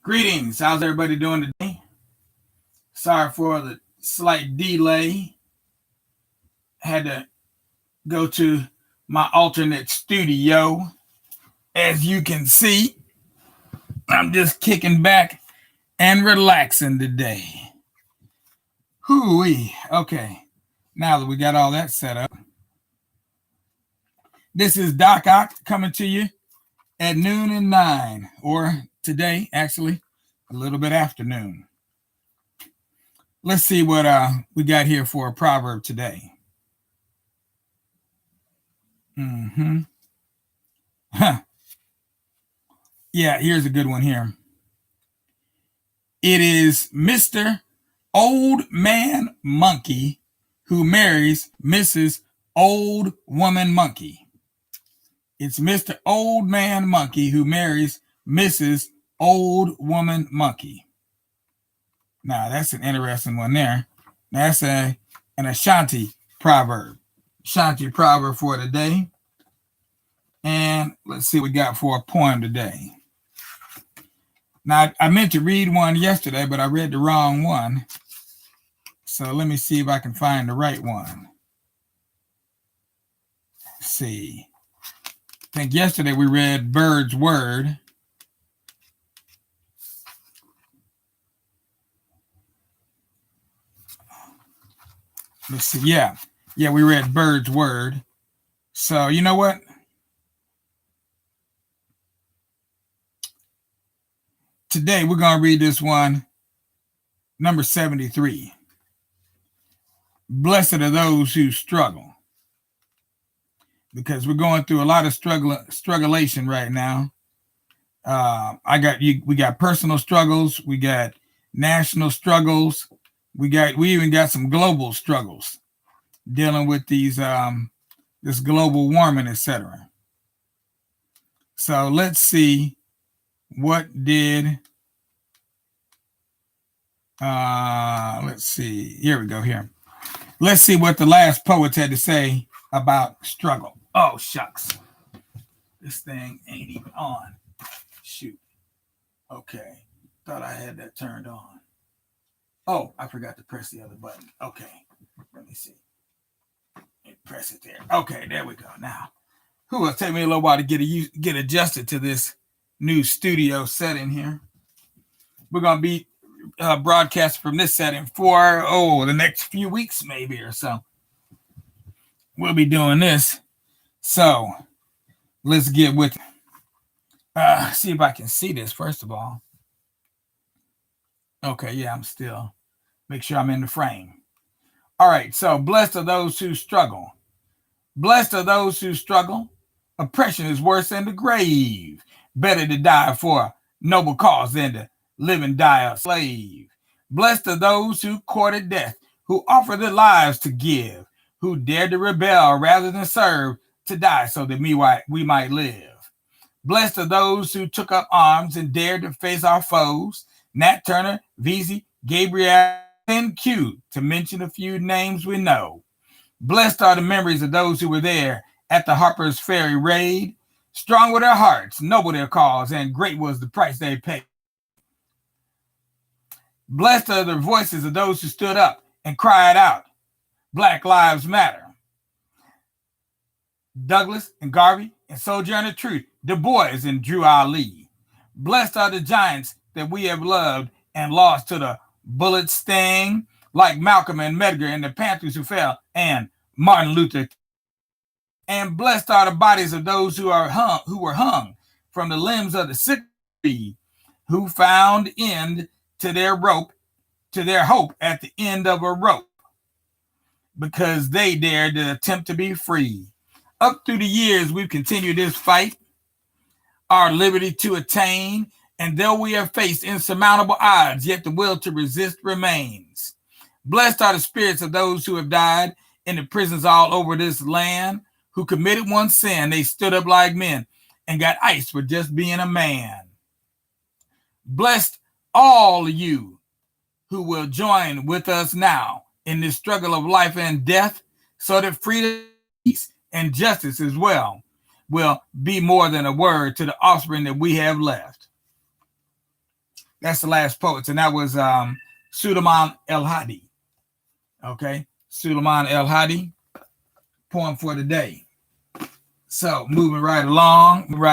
Greetings. How's everybody doing today? Sorry for the slight delay. Had to go to my alternate studio. As you can see, I'm just kicking back and relaxing today. Hoo-wee. Okay. Now that we got all that set up, this is Doc Ock coming to you at noon and 9, or today, actually, a little bit after noon. Let's see what we got here for a proverb today. Huh. Yeah, here's a good one here. It is Mr. Old Man Monkey who marries Mrs. Old Woman Monkey. It's Mr. Old Man Monkey who marries Mrs. Old Woman Monkey. Now, that's an interesting one there. That's an Ashanti proverb. Ashanti proverb for today. And let's see what we got for a poem today. Now, I meant to read one yesterday, but I read the wrong one. So let me see if I can find the right one. Let's see. I think yesterday we read Bird's Word. Let's see. Yeah, we read Bird's Word. So you know what? Today we're going to read this one, number 73. Blessed are those who struggle. Because we're going through a lot of strugglation right now. We got personal struggles, we got national struggles, we even got some global struggles dealing with these this global warming, etc. So let's see what did let's see. Here we go here. Let's see what the last poets had to say about struggle. Oh, shucks. This thing ain't even on. Shoot. Okay. Thought I had that turned on. Oh, I forgot to press the other button. Okay. Let me see. Press it there. Okay, there we go. Now, it'll take me a little while to get adjusted to this new studio setting here. We're going to be broadcasting from this setting for, the next few weeks maybe or so. We'll be doing this. So let's get with it. See if I can see this first of all. Okay, yeah, I'm still. Make sure I'm in the frame. All right, so blessed are those who struggle. Blessed are those who struggle. Oppression is worse than the grave. Better to die for a noble cause than to live and die a slave. Blessed are those who courted death, who offer their lives to give, who dared to rebel rather than serve, to die so that we might live. Blessed are those who took up arms and dared to face our foes, Nat Turner, Vesey, Gabriel, and Q, to mention a few names we know. Blessed are the memories of those who were there at the Harper's Ferry raid. Strong were their hearts, noble their cause, and great was the price they paid. Blessed are the voices of those who stood up and cried out, Black Lives Matter. Douglas and Garvey and Sojourner Truth, Du Bois and Drew Ali. Blessed are the giants that we have loved and lost to the bullet sting, like Malcolm and Medgar and the Panthers who fell, and Martin Luther. And blessed are the bodies of those who were hung from the limbs of the sick tree, who found end to their hope at the end of a rope, because they dared to attempt to be free. Up through the years, we've continued this fight, our liberty to attain, and though we have faced insurmountable odds, yet the will to resist remains. Blessed are the spirits of those who have died in the prisons all over this land, who committed one sin. They stood up like men and got iced for just being a man. Blessed all you who will join with us now in this struggle of life and death, so that freedom, peace, and justice as well will be more than a word to the offspring that we have left. That's the last poets, and that was Suleiman El Hadi. Okay, Suleiman El Hadi, poem for the day. So moving right along, we're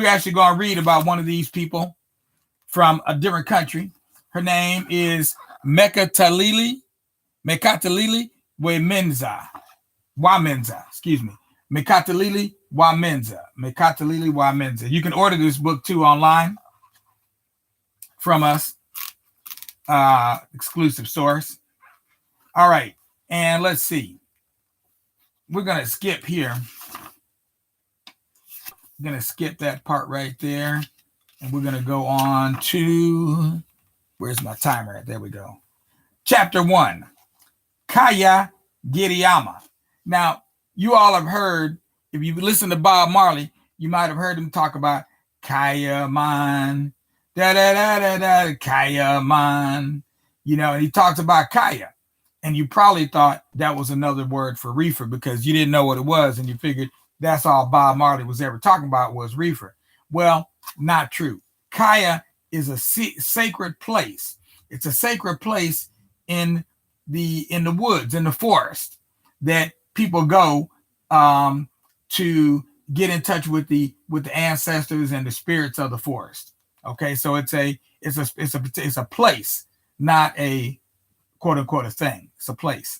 actually going to read about one of these people from a different country. Her name is Mekatalili, Menza, excuse me. Mekatilili Menza. You can order this book too online from us, exclusive source. All right, and let's see. We're going to skip here. I'm going to skip that part right there, and we're going to go on to, where's my timer at? There we go. Chapter 1, Kaya Giriyama. Now, you all have heard, if you listen to Bob Marley, you might have heard him talk about Kaya Man, Kaya Man. You know, and he talks about Kaya. And you probably thought that was another word for reefer because you didn't know what it was, and you figured that's all Bob Marley was ever talking about was reefer. Well, not true. Kaya is a sacred place. It's a sacred place in the woods, in the forest, that people go to get in touch with the ancestors and the spirits of the forest. Okay, so it's a place, not a quote unquote a thing. It's a place.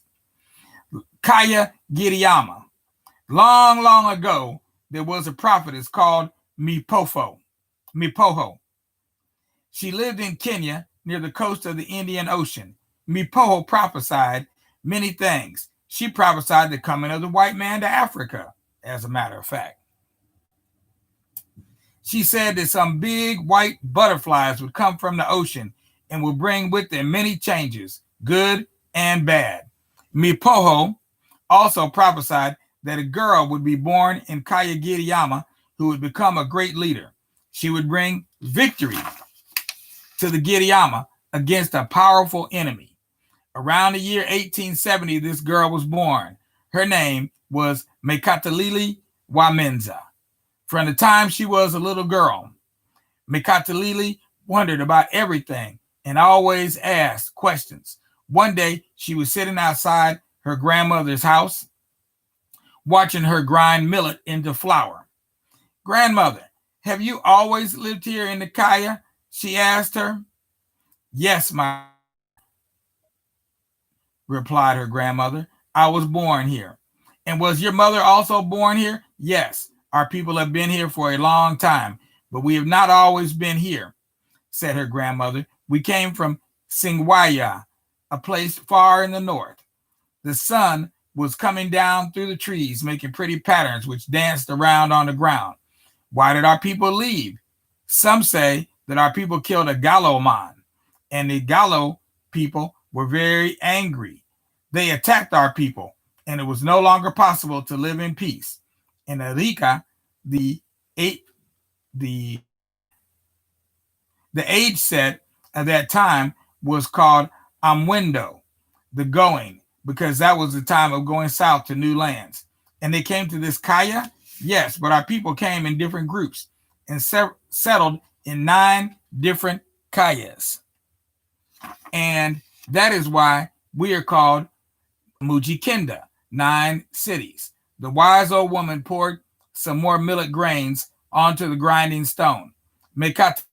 Kaya Giriyama. Long ago, there was a prophetess called Mipoho. She lived in Kenya near the coast of the Indian Ocean. Mipoho prophesied many things. She prophesied the coming of the white man to Africa, as a matter of fact. She said that some big white butterflies would come from the ocean and would bring with them many changes, good and bad. Mipoho also prophesied that a girl would be born in Kaya Giriyama who would become a great leader. She would bring victory to the Giriyama against a powerful enemy. Around the year 1870, this girl was born. Her name was Mekatilili Menza. From the time she was a little girl, Mekatilili wondered about everything and always asked questions. One day, she was sitting outside her grandmother's house, watching her grind millet into flour. "Grandmother, have you always lived here in the Kaya?" she asked her. "Yes, my," replied her grandmother. "I was born here." "And was your mother also born here?" "Yes, our people have been here for a long time, but we have not always been here," said her grandmother. "We came from Singwaya, a place far in the north. The sun was coming down through the trees, making pretty patterns which danced around on the ground. Why did our people leave? Some say that our people killed a Gallo man, and the Gallo people were very angry. They attacked our people, and it was no longer possible to live in peace. In Arica, the age set at that time was called Amwendo, the going, because that was the time of going south to new lands. And they came to this Kaya? Yes, but our people came in different groups and settled in 9 different Kayas. And that is why we are called Mujikenda, 9 cities. The wise old woman poured some more millet grains onto the grinding stone. Mekat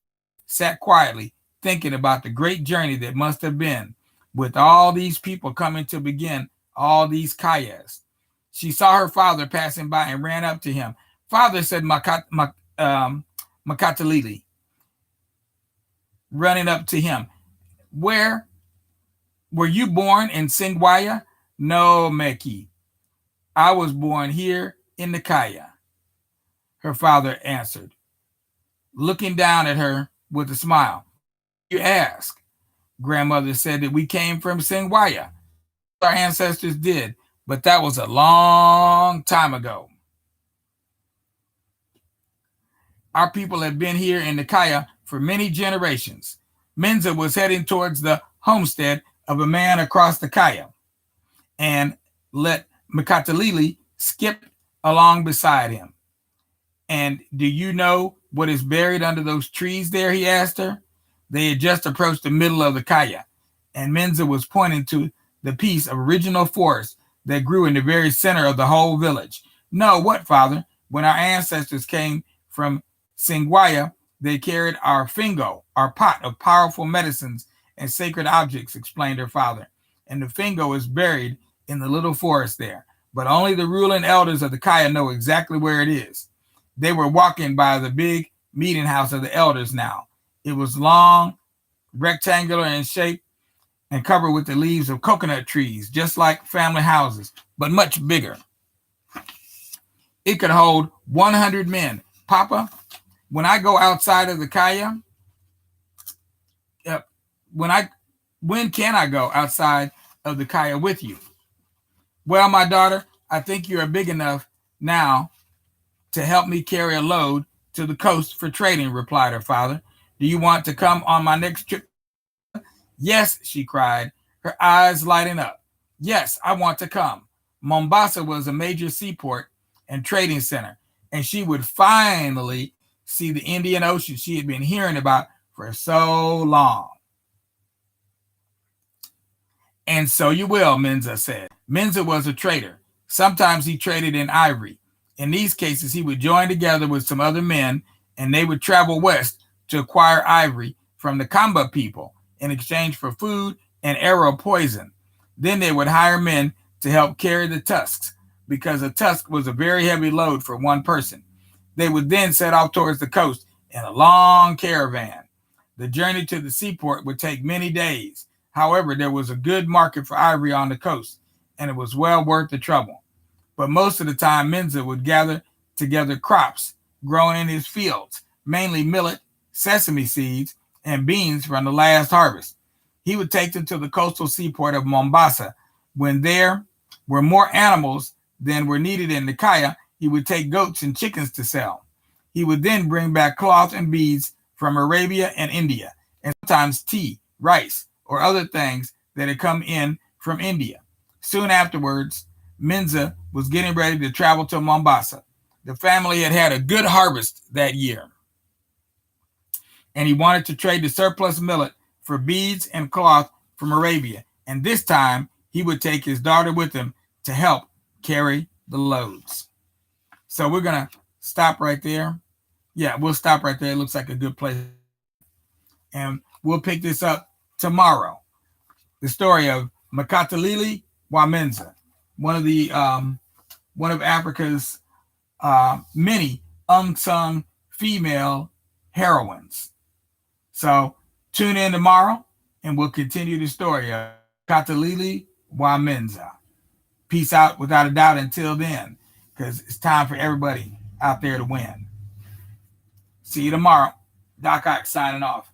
sat quietly, thinking about the great journey that must have been with all these people coming to begin all these Kayas. She saw her father passing by and ran up to him. "Father," said Mekatilili, running up to him, "Where were you born in Singwaya?" "No, Meki. I was born here in the Kaya," her father answered, looking down at her with a smile. "You ask?" Grandmother said that we came from Singwaya. Our ancestors did, but that was a long time ago. Our people have been here in the Kaya for many generations. Menza was heading towards the homestead of a man across the Kaya and let Mekatilili skip along beside him. "And do you know what is buried under those trees there?" he asked her. They had just approached the middle of the Kaya, and Menza was pointing to the piece of original forest that grew in the very center of the whole village. No, what, father? When our ancestors came from Singwaya, they carried our fingo, our pot of powerful medicines and sacred objects, explained her father. And the fingo is buried in the little forest there. But only the ruling elders of the Kaya know exactly where it is. They were walking by the big meeting house of the elders now. It was long, rectangular in shape, and covered with the leaves of coconut trees, just like family houses, but much bigger. It could hold 100 men. Papa, when I go outside of the Kaya, uh, when I when can I go outside of the Kaya with you? Well, my daughter, I think you are big enough now to help me carry a load to the coast for trading, replied her father. Do you want to come on my next trip? Yes, she cried, her eyes lighting up. Yes, I want to come. Mombasa was a major seaport and trading center, and she would finally see the Indian Ocean she had been hearing about for so long. And so you will, Menza said. Menza was a trader. Sometimes he traded in ivory. In these cases, he would join together with some other men, and they would travel west to acquire ivory from the Kamba people in exchange for food and arrow poison. Then they would hire men to help carry the tusks, because a tusk was a very heavy load for one person. They would then set off towards the coast in a long caravan. The journey to the seaport would take many days. However, there was a good market for ivory on the coast, and it was well worth the trouble. But most of the time, Menza would gather together crops grown in his fields, mainly millet, sesame seeds, and beans from the last harvest. He would take them to the coastal seaport of Mombasa. When there were more animals than were needed in the Kaya, he would take goats and chickens to sell. He would then bring back cloth and beads from Arabia and India, and sometimes tea, rice, or other things that had come in from India. Soon afterwards, Menza was getting ready to travel to Mombasa. The family had had a good harvest that year, and he wanted to trade the surplus millet for beads and cloth from Arabia. And this time, he would take his daughter with him to help carry the loads. So we're going to stop right there. Yeah, we'll stop right there. It looks like a good place. And we'll pick this up tomorrow. The story of Mekatilili Menza, one of Africa's many unsung female heroines. So tune in tomorrow, and we'll continue the story of Mekatilili Menza. Peace out, without a doubt, until then, because it's time for everybody out there to win. See you tomorrow. Doc Ock signing off.